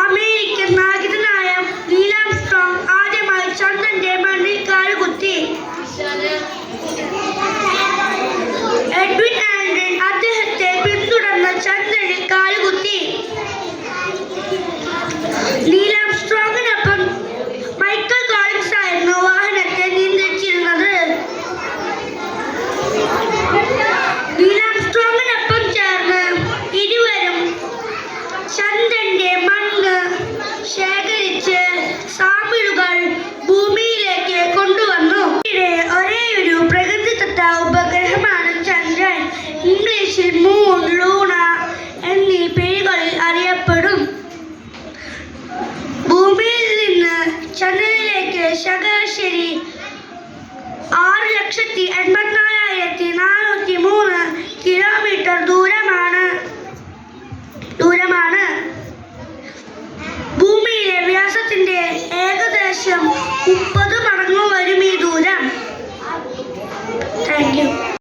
American നാവികനായ Neil Armstrong ആദ്യമായി ചന്ദ്രന്റെ മണ്ണിൽ കാലുകുത്തി. എഡ്വിൻ ആൽഡ്രിൻ അദ്ദേഹത്തെ പിന്തുടർന്ന് ചന്ദ്രനിൽ കാലുകുത്തി. നീൽ ആംസ്ട്രോങ്ങിനൊപ്പം മൈക്കൽ കോളിൻസ് ആയിരുന്നു വാഹനത്തെ നിയന്ത്രിച്ചിരുന്നത്. നീൽ ആംസ്ട്രോങ്ങിനൊപ്പം ചേർന്ന് ഇരുവരും ചന്ദ്രന്റെ മണ്ണ് ശേഖരിച്ച് സാമ്പിളുകൾ ഭൂമിയിലേക്ക് കൊണ്ടുവന്നു. ഒരേയൊരു പ്രകൃതിദത്ത ഉപഗ്രഹമാണ് ചന്ദ്രൻ. ഇംഗ്ലീഷിൽ മൂൺ, ലൂണ എന്നീ പേരുകളിൽ അറിയപ്പെടും. ഭൂമിയിൽ നിന്ന് ചന്ദ്രനിലേക്ക് ശരാശരി 6,84,403 കിലോമീറ്റർ ദൂരമാണ്. ഭൂമിയിലെ വ്യാസത്തിന്റെ ഏകദേശം 30